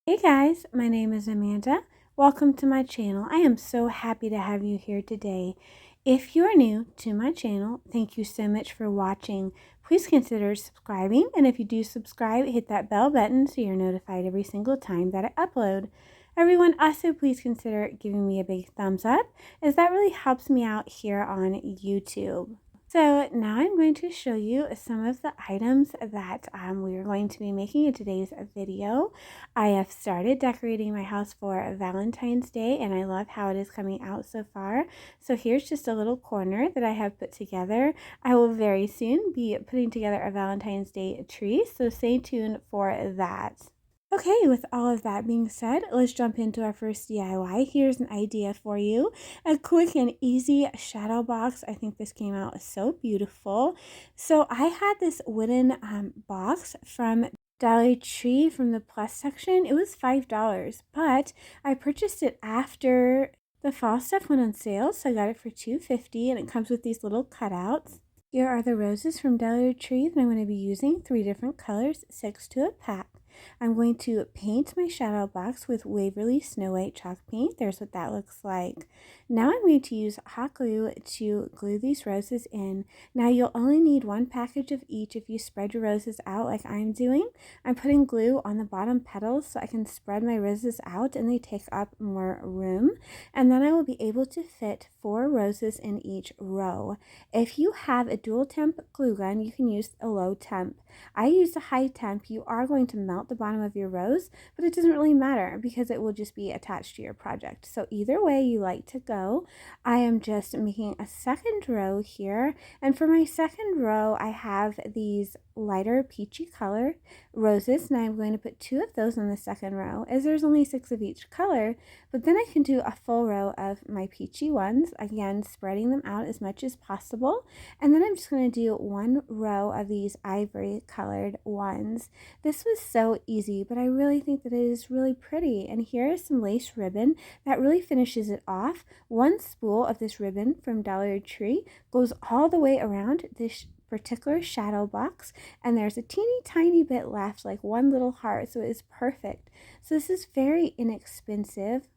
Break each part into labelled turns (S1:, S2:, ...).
S1: Hey guys, my name is Amanda. Welcome to my channel. I am so happy to have you here today. If you are new to my channel, thank you so much for watching. Please consider subscribing, and if you do subscribe, hit that bell button so you're notified every single time that I upload. Everyone, also please consider giving me a big thumbs up, as that really helps me out here on YouTube. So now I'm going to show you some of the items that we are going to be making in today's video. I have started decorating my house for Valentine's Day, and I love how it is coming out so far. So here's just a little corner that I have put together. I will very soon be putting together a Valentine's Day tree, so stay tuned for that. Okay, with all of that being said, let's jump into our first DIY. Here's an idea for you. A quick and easy shadow box. I think this came out so beautiful. So I had this wooden box from Dollar Tree from the plus section. It was $5, but I purchased it after the fall stuff went on sale, so I got it for $2.50, and it comes with these little cutouts. Here are the roses from Dollar Tree that I'm going to be using, 3 different colors, 6 to a pack. I'm going to paint my shadow box with Waverly Snow White chalk paint. There's what that looks like. Now I'm going to use hot glue to glue these roses in. Now you'll only need 1 package of each if you spread your roses out like I'm doing. I'm putting glue on the bottom petals so I can spread my roses out and they take up more room. And then I will be able to fit 4 roses in each row. If you have a dual temp glue gun, you can use a low temp. I used a high temp. You are going to melt the bottom of your rose, but it doesn't really matter because it will just be attached to your project. So either way you like to go, I am just making a second row here. And for my second row, I have these lighter peachy color roses, and I'm going to put 2 of those on the second row, as there's only 6 of each color. But then I can do a full row of my peachy ones, again spreading them out as much as possible. And then I'm just going to do 1 row of these ivory colored ones. This was so easy, but I really think that it is really pretty. And here is some lace ribbon that really finishes it off. 1 spool of this ribbon from Dollar Tree goes all the way around this particular shadow box, and there's a teeny tiny bit left, like 1 little heart, so it is perfect. So this is very inexpensive.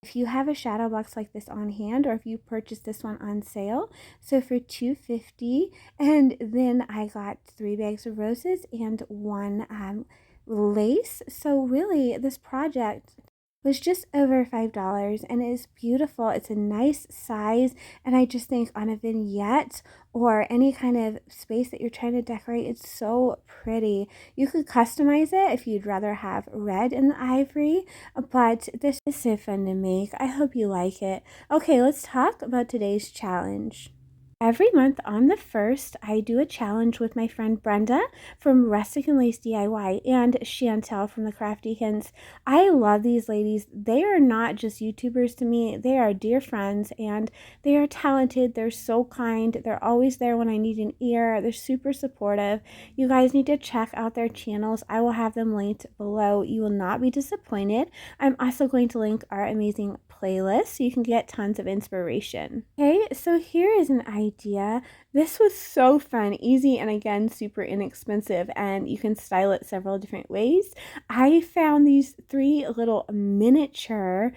S1: If you have a shadow box like this on hand, or if you purchased this one on sale, so for $2.50, and then I got 3 bags of roses and 1 lace. So really this project was just over $5, and it is beautiful. It's a nice size, and I just think on a vignette or any kind of space that you're trying to decorate, it's so pretty. You could customize it if you'd rather have red in the ivory, but this is so fun to make. I hope you like it. Okay, let's talk about today's challenge. Every month on the 1st, I do a challenge with my friend Brenda from Rustic and Lace DIY and Chantel from the Crafty Hints. I love these ladies. They are not just YouTubers to me. They are dear friends, and they are talented. They're so kind. They're always there when I need an ear. They're super supportive. You guys need to check out their channels. I will have them linked below. You will not be disappointed. I'm also going to link our amazing playlist so you can get tons of inspiration. Okay, so here is an idea. This was so fun, easy, and again super inexpensive, and you can style it several different ways. I found these 3 little miniature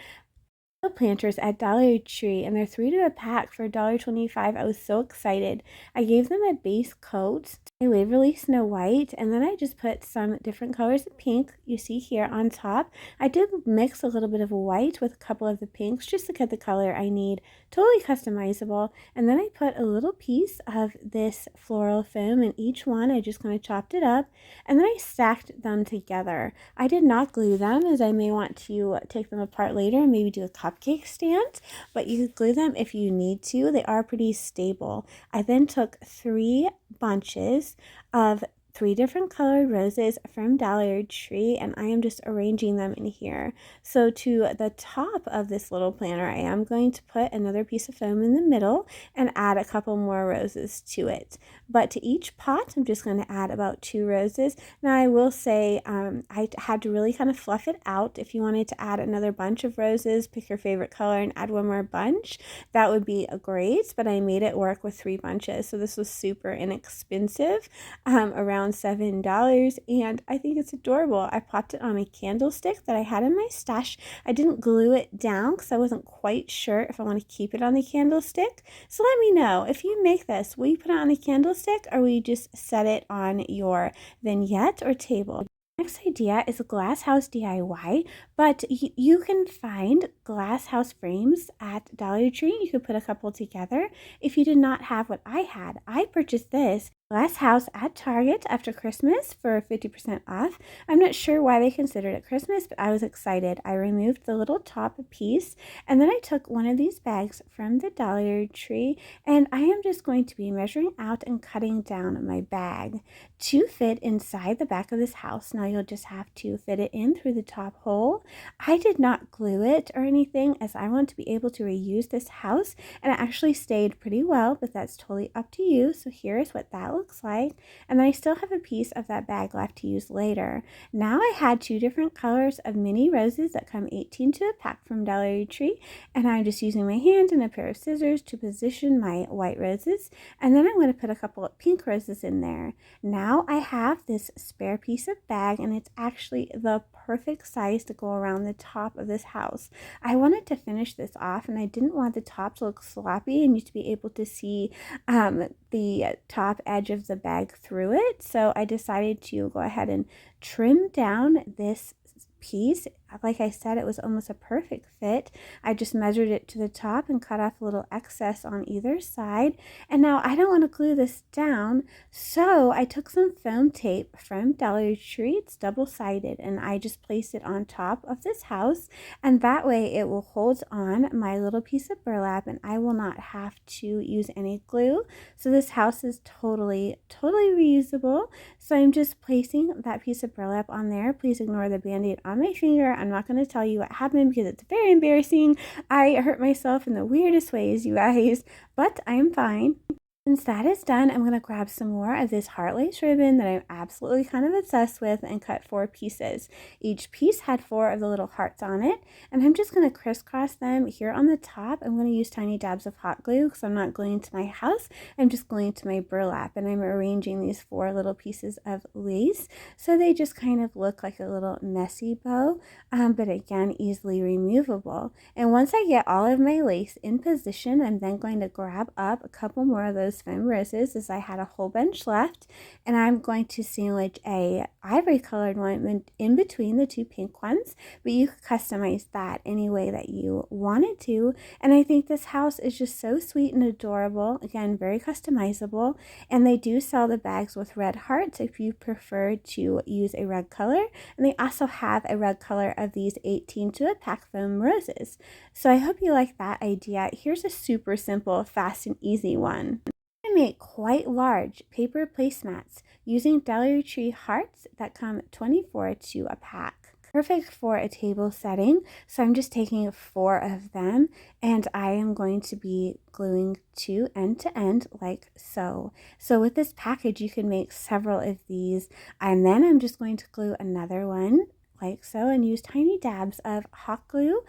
S1: planters at Dollar Tree, and they're 3 to a pack for $1.25. I was so excited. I gave them a base coat, a Waverly Snow White, and then I just put some different colors of pink you see here on top. I did mix a little bit of white with a couple of the pinks just to get the color I need. Totally customizable. And then I put a little piece of this floral foam in each one. I just kind of chopped it up, and then I stacked them together. I did not glue them, as I may want to take them apart later and maybe do a cupcake stand, but you could glue them if you need to. They are pretty stable. I then took 3 bunches of 3 different colored roses from Dollar Tree, and I am just arranging them in here. So to the top of this little planter, I am going to put another piece of foam in the middle and add a couple more roses to it. But to each pot, I'm just going to add about 2 roses. Now I will say I had to really kind of fluff it out. If you wanted to add another bunch of roses, pick your favorite color and add 1 more bunch. That would be great, but I made it work with 3 bunches. So this was super inexpensive, around around $7, and I think it's adorable. I popped it on a candlestick that I had in my stash. I didn't glue it down because I wasn't quite sure if I want to keep it on the candlestick. So let me know, if you make this, will you put it on the candlestick or will you just set it on your vignette or table? Next idea is a glass house DIY, but you can find glass house frames at Dollar Tree. You could put a couple together. If you did not have what I had, I purchased this glass house at Target after Christmas for 50% off. I'm not sure why they considered it Christmas, but I was excited. I removed the little top piece, and then I took one of these bags from the Dollar Tree, and I am just going to be measuring out and cutting down my bag to fit inside the back of this house. Now you'll just have to fit it in through the top hole. I did not glue it or anything, as I want to be able to reuse this house, and it actually stayed pretty well, but that's totally up to you. So here's what that looks like, and then I still have a piece of that bag left to use later. Now I had 2 different colors of mini roses that come 18 to a pack from Dollar Tree, and I'm just using my hand and a pair of scissors to position my white roses, and then I'm going to put a couple of pink roses in there. Now I have this spare piece of bag, and it's actually the perfect size to go around the top of this house. I wanted to finish this off, and I didn't want the top to look sloppy and you to be able to see the top edge of the bag through it. So I decided to go ahead and trim down this piece. Like I said, it was almost a perfect fit. I just measured it to the top and cut off a little excess on either side. And now I don't want to glue this down, so I took some foam tape from Dollar Tree. It's double-sided, and I just placed it on top of this house, and that way it will hold on my little piece of burlap, and I will not have to use any glue. So this house is totally reusable. So I'm just placing that piece of burlap on there. Please ignore the band-aid on my finger. I'm not going to tell you what happened because it's very embarrassing. I hurt myself in the weirdest ways, you guys, but I am fine. Once that is done, I'm going to grab some more of this heart lace ribbon that I'm absolutely kind of obsessed with and cut 4 pieces. Each piece had 4 of the little hearts on it, and I'm just going to crisscross them here on the top. I'm going to use tiny dabs of hot glue because I'm not gluing to my house. I'm just gluing to my burlap, and I'm arranging these 4 little pieces of lace so they just kind of look like a little messy bow, but again, easily removable. And once I get all of my lace in position, I'm then going to grab up a couple more of those foam roses, as I had a whole bunch left, and I'm going to sandwich a ivory colored one in between the 2 pink ones, but you could customize that any way that you wanted to. And I think this house is just so sweet and adorable. Again, very customizable, and they do sell the bags with red hearts if you prefer to use a red color, and they also have a red color of these 18 to a pack foam roses. So I hope you like that idea. Here's a super simple, fast and easy one. I make quite large paper placemats using Dollar Tree hearts that come 24 to a pack. Perfect for a table setting, so I'm just taking 4 of them, and I am going to be gluing 2 end to end like so. So with this package, you can make several of these, and then I'm just going to glue another one like so, and use tiny dabs of hot glue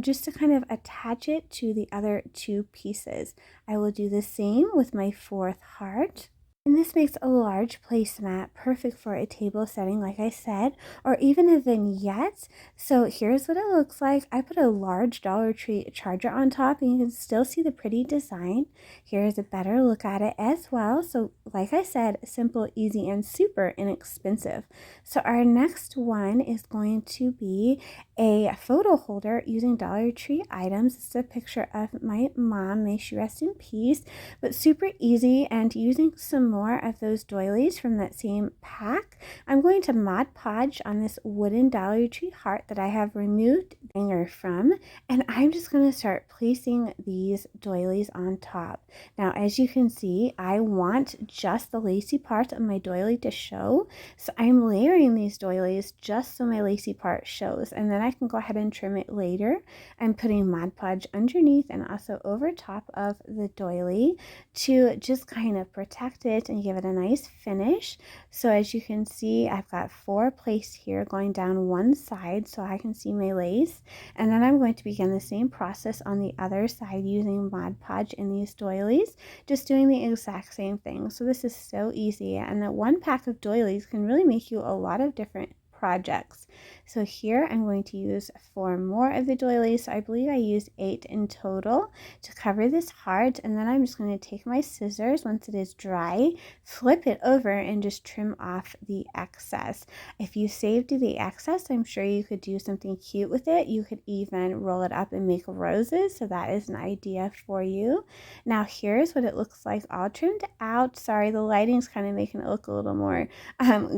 S1: just to kind of attach it to the other 2 pieces. I will do the same with my 4th heart. And this makes a large placemat, perfect for a table setting, like I said, or even a vignette. So here's what it looks like. I put a large Dollar Tree charger on top, and you can still see the pretty design. Here's a better look at it as well. So like I said, simple, easy, and super inexpensive. So our next one is going to be a photo holder using Dollar Tree items. It's a picture of my mom, may she rest in peace, but super easy, and using some more of those doilies from that same pack. I'm going to Mod Podge on this wooden Dollar Tree heart that I have removed the hanger from, and I'm just going to start placing these doilies on top. Now, as you can see, I want just the lacy part of my doily to show, so I'm layering these doilies just so my lacy part shows, and then I can go ahead and trim it later. I'm putting Mod Podge underneath and also over top of the doily to just kind of protect it it and give it a nice finish. So as you can see, I've got 4 placed here going down one side so I can see my lace. And then I'm going to begin the same process on the other side using Mod Podge in these doilies, just doing the exact same thing. So this is so easy, and that one pack of doilies can really make you a lot of different projects. So here I'm going to use 4 more of the doilies. So I believe I used 8 in total to cover this heart, and then I'm just going to take my scissors once it is dry, flip it over, and just trim off the excess. If you saved the excess, I'm sure you could do something cute with it. You could even roll it up and make roses, so that is an idea for you. Now here's what it looks like all trimmed out. Sorry, the lighting's kind of making it look a little more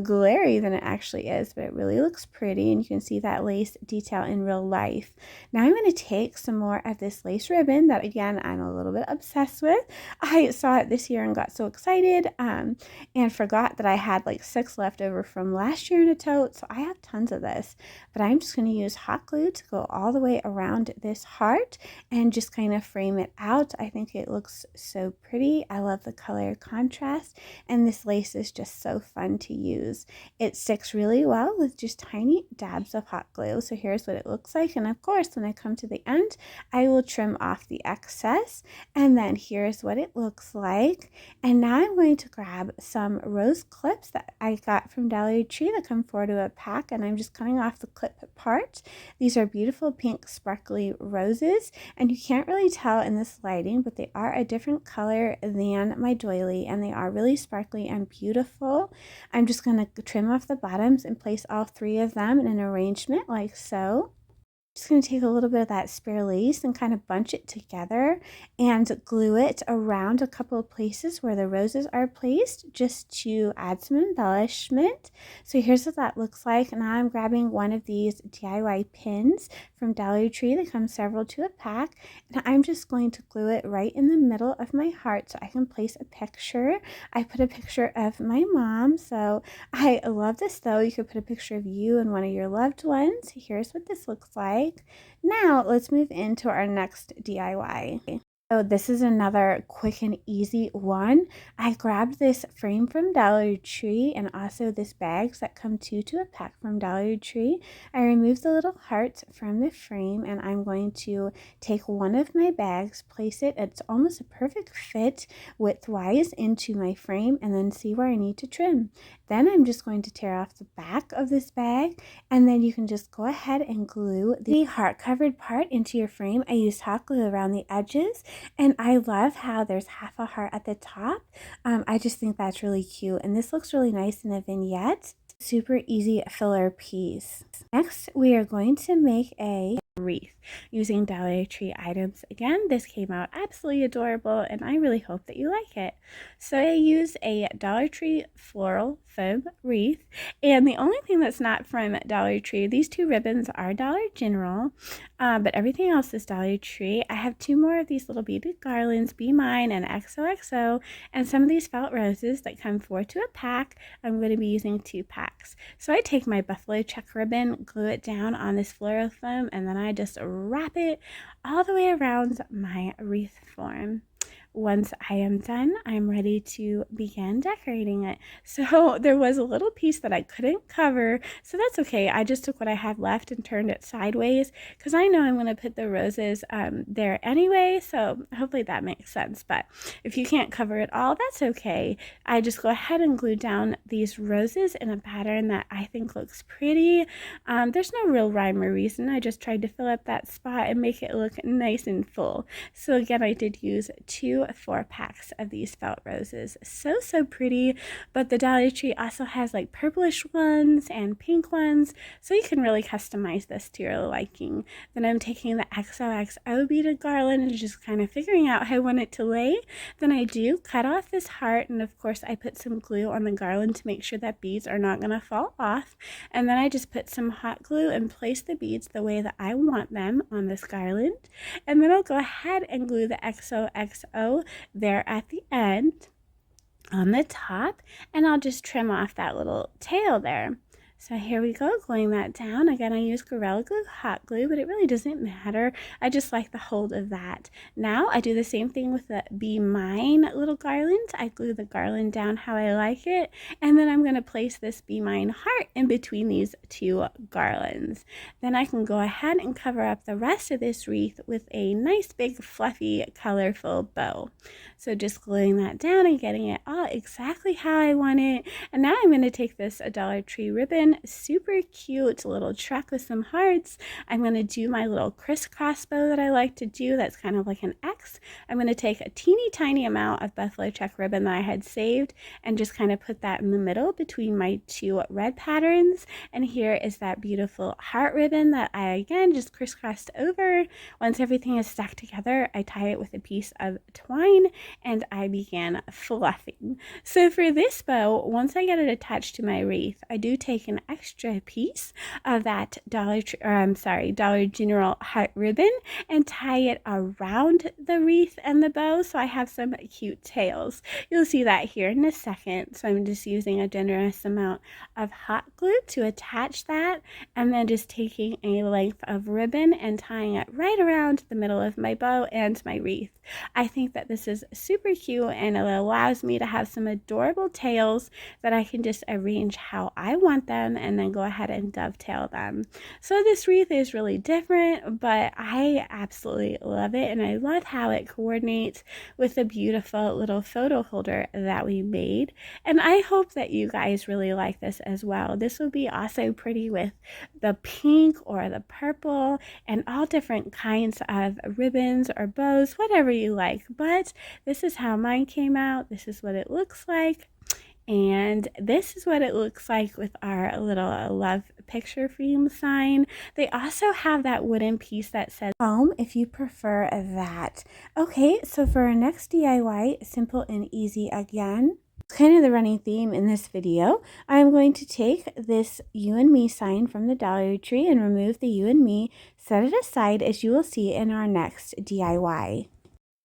S1: glary than it actually is, but it really looks pretty, and you can see that lace detail in real life. Now I'm going to take some more of this lace ribbon that, again, I'm a little bit obsessed with. I saw it this year and got so excited and forgot that I had like 6 left over from last year in a tote, so I have tons of this. But I'm just going to use hot glue to go all the way around this heart and just kind of frame it out. I think it looks so pretty. I love the color contrast, and this lace is just so fun to use. It sticks really well with just tiny dabs of hot glue. So here's what it looks like, and of course when I come to the end I will trim off the excess, and then here's what it looks like. And now I'm going to grab some rose clips that I got from Dollar Tree that come 4 to a pack, and I'm just cutting off the clip part. These are beautiful pink sparkly roses, and you can't really tell in this lighting, but they are a different color than my doily, and they are really sparkly and beautiful. I'm just going to trim off the bottoms and place all 3 of them in an arrangement like so. Just going to take a little bit of that spare lace and kind of bunch it together and glue it around a couple of places where the roses are placed, just to add some embellishment. So here's what that looks like. Now I'm grabbing one of these DIY pins from Dollar Tree. They come several to a pack, and I'm just going to glue it right in the middle of my heart so I can place a picture. I put a picture of my mom, so I love this though. You could put a picture of you and one of your loved ones. Here's what this looks like. Now let's move into our next DIY. So this is another quick and easy one. I grabbed this frame from Dollar Tree and also this bags that come 2 to a pack from Dollar Tree. I removed the little hearts from the frame, and I'm going to take one of my bags, place it, it's almost a perfect fit width-wise, into my frame, and then see where I need to trim. Then I'm just going to tear off the back of this bag, and then you can just go ahead and glue the heart covered part into your frame. I used hot glue around the edges, and I love how there's half a heart at the top. I just think that's really cute, and this looks really nice in a vignette. Super easy filler piece. Next, we are going to make a wreath using Dollar Tree items. Again, this came out absolutely adorable, and I really hope that you like it. So I used a Dollar Tree floral foam wreath, and the only thing that's not from Dollar Tree, these 2 ribbons are Dollar General, but everything else is Dollar Tree. I have 2 more of these little beaded garlands, Be Mine and XOXO, and some of these felt roses that come 4 to a pack. I'm going to be using 2 packs. So I take my buffalo check ribbon, glue it down on this floral foam, and then I just wrap it all the way around my wreath form. Once I am done, I'm ready to begin decorating it. So there was a little piece that I couldn't cover, so that's okay. I just took what I had left and turned it sideways because I know I'm going to put the roses there anyway, so hopefully that makes sense. But if you can't cover it all, that's okay. I just go ahead and glue down these roses in a pattern that I think looks pretty. There's no real rhyme or reason. I just tried to fill up that spot and make it look nice and full. So again, I did use 2 4 packs of these felt roses. So pretty, but the Dollar Tree also has like purplish ones and pink ones, so you can really customize this to your liking. Then I'm taking the XOXO beaded garland and just kind of figuring out how I want it to lay. Then I do cut off this heart, and of course I put some glue on the garland to make sure that beads are not going to fall off, and then I just put some hot glue and place the beads the way that I want them on this garland, and then I'll go ahead and glue the XOXO there at the end on the top, and I'll just trim off that little tail there. So here we go, gluing that down. Again, I use Gorilla Glue, hot glue, but it really doesn't matter. I just like the hold of that. Now I do the same thing with the Be Mine little garland. I glue the garland down how I like it, and then I'm going to place this Be Mine heart in between these two garlands. Then I can go ahead and cover up the rest of this wreath with a nice big fluffy colorful bow. So just gluing that down and getting it all exactly how I want it. And now I'm going to take this Dollar Tree ribbon, super cute little truck with some hearts. I'm going to do my little crisscross bow that I like to do. That's kind of like an X. I'm going to take a teeny tiny amount of buffalo check ribbon that I had saved and just kind of put that in the middle between my two red patterns. And here is that beautiful heart ribbon that I again just crisscrossed over. Once everything is stuck together, I tie it with a piece of twine and I began fluffing. So for this bow, once I get it attached to my wreath, I do take an extra piece of that Dollar General heart ribbon and tie it around the wreath and the bow so I have some cute tails. You'll see that here in a second. So I'm just using a generous amount of hot glue to attach that, and then just taking a length of ribbon and tying it right around the middle of my bow and my wreath. I think that this is super cute and it allows me to have some adorable tails that I can just arrange how I want them and then go ahead and dovetail them. So this wreath is really different, but I absolutely love it, and I love how it coordinates with the beautiful little photo holder that we made. And I hope that you guys really like this as well. This will be also pretty with the pink or the purple and all different kinds of ribbons or bows, whatever you like. But this is how mine came out. This is what it looks like. And this is what it looks like with our little love picture frame sign. They also have that wooden piece that says home if you prefer that. Okay, so for our next DIY, simple and easy again. Kind of the running theme in this video. I'm going to take this You and Me sign from the Dollar Tree and remove the You and Me, set it aside as you will see in our next DIY.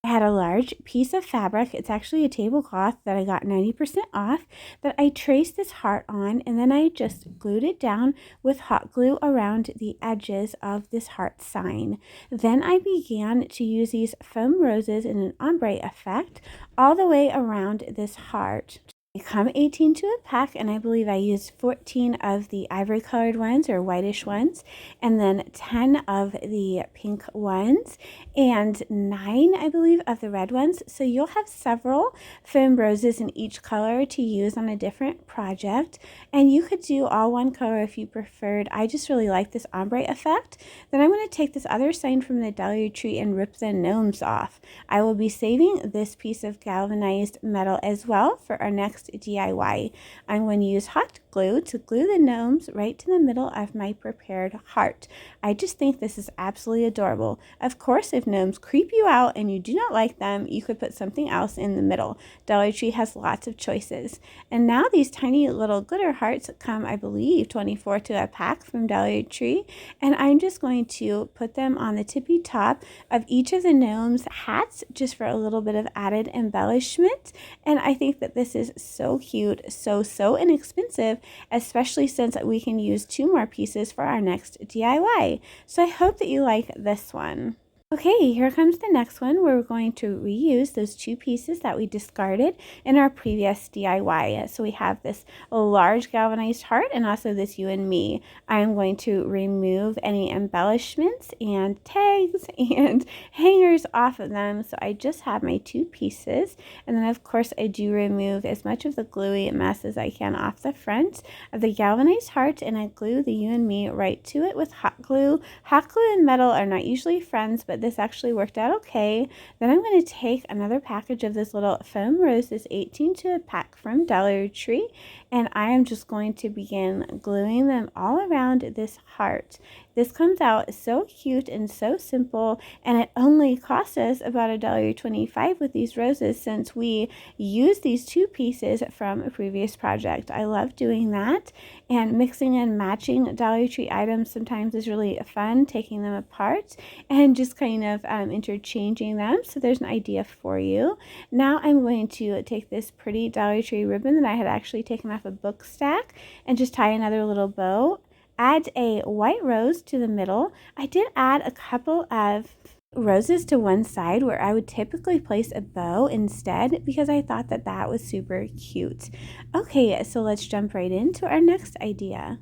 S1: I had a large piece of fabric. It's actually a tablecloth that I got 90% off that I traced this heart on, and then I just glued it down with hot glue around the edges of this heart sign. Then I began to use these foam roses in an ombre effect all the way around this heart. They come 18 to a pack, and I believe I used 14 of the ivory colored ones or whitish ones, and then 10 of the pink ones, and 9 I believe of the red ones. So you'll have several foam roses in each color to use on a different project, and you could do all one color if you preferred. I just really like this ombre effect. Then I'm going to take this other sign from the Dollar Tree and rip the gnomes off. I will be saving this piece of galvanized metal as well for our next DIY. I'm going to use hot glue to glue the gnomes right to the middle of my prepared heart. I just think this is absolutely adorable. Of course, if gnomes creep you out and you do not like them, you could put something else in the middle. Dollar Tree has lots of choices. And now these tiny little glitter hearts come, I believe, 24 to a pack from Dollar Tree, and I'm just going to put them on the tippy top of each of the gnomes' hats just for a little bit of added embellishment. And I think that this is so cute, so inexpensive, especially since we can use 2 more pieces for our next DIY. So I hope that you like this one. Okay, here comes the next one. We're going to reuse those 2 pieces that we discarded in our previous DIY. So we have this large galvanized heart and also this You and Me. I'm going to remove any embellishments and tags and hangers off of them. So I just have my 2 pieces. And then of course I do remove as much of the gluey mess as I can off the front of the galvanized heart, and I glue the You and Me right to it with hot glue. Hot glue and metal are not usually friends, but this actually worked out okay. Then I'm going to take another package of this little foam roses 18 to a pack from Dollar Tree, and I am just going to begin gluing them all around this heart. This comes out so cute and so simple, and it only cost us about $1.25 with these roses since we used these 2 pieces from a previous project. I love doing that, and mixing and matching Dollar Tree items sometimes is really fun, taking them apart and just kind of interchanging them. So there's an idea for you. Now I'm going to take this pretty Dollar Tree ribbon that I had actually taken off a book stack and just tie another little bow. Add a white rose to the middle. I did add a couple of roses to one side where I would typically place a bow instead because I thought that that was super cute. Okay, so let's jump right into our next idea.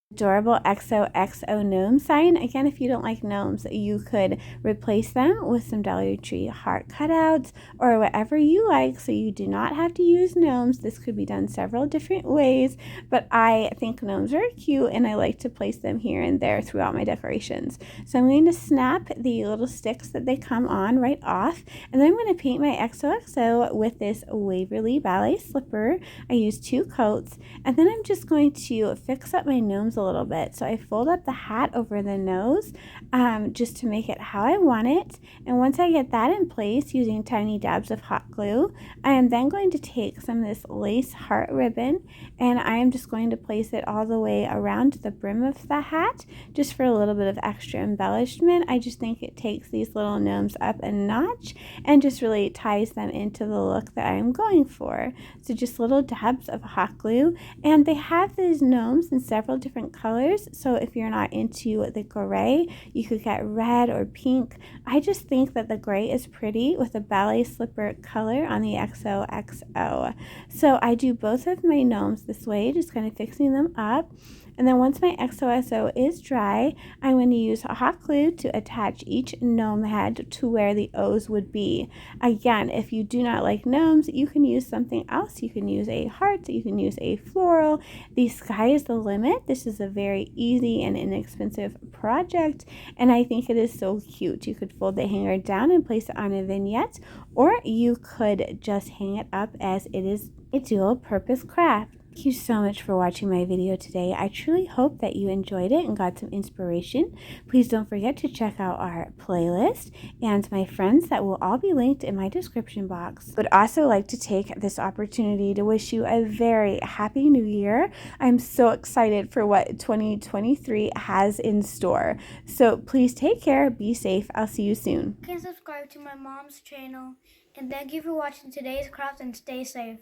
S1: Adorable XOXO gnome sign. Again, if you don't like gnomes, you could replace them with some Dollar Tree heart cutouts or whatever you like, so you do not have to use gnomes. This could be done several different ways, but I think gnomes are cute and I like to place them here and there throughout my decorations. So I'm going to snap the little sticks that they come on right off, and then I'm going to paint my XOXO with this Waverly Ballet slipper. I use 2 coats, and then I'm just going to fix up my gnomes a little bit. So I fold up the hat over the nose just to make it how I want it. And once I get that in place using tiny dabs of hot glue, I am then going to take some of this lace heart ribbon and I am just going to place it all the way around the brim of the hat just for a little bit of extra embellishment. I just think it takes these little gnomes up a notch and just really ties them into the look that I'm going for. So just little dabs of hot glue, and they have these gnomes in several different colors, so if you're not into the gray, you could get red or pink. I just think that the gray is pretty with a ballet slipper color on the XOXO. So I do both of my gnomes this way, just kind of fixing them up. And then once my XOXO is dry, I'm going to use hot glue to attach each gnome head to where the O's would be. Again, if you do not like gnomes, you can use something else. You can use a heart, you can use a floral. The sky is the limit. This is a very easy and inexpensive project, and I think it is so cute. You could fold the hanger down and place it on a vignette, or you could just hang it up as it is a dual-purpose craft. Thank you so much for watching my video today. I truly hope that you enjoyed it and got some inspiration. Please don't forget to check out our playlist and my friends that will all be linked in my description box. Would also like to take this opportunity to wish you a very happy new year. I'm so excited for what 2023 has in store. So please take care, be safe. I'll see you soon.
S2: You can subscribe to my mom's channel, and thank you for watching today's craft and stay safe.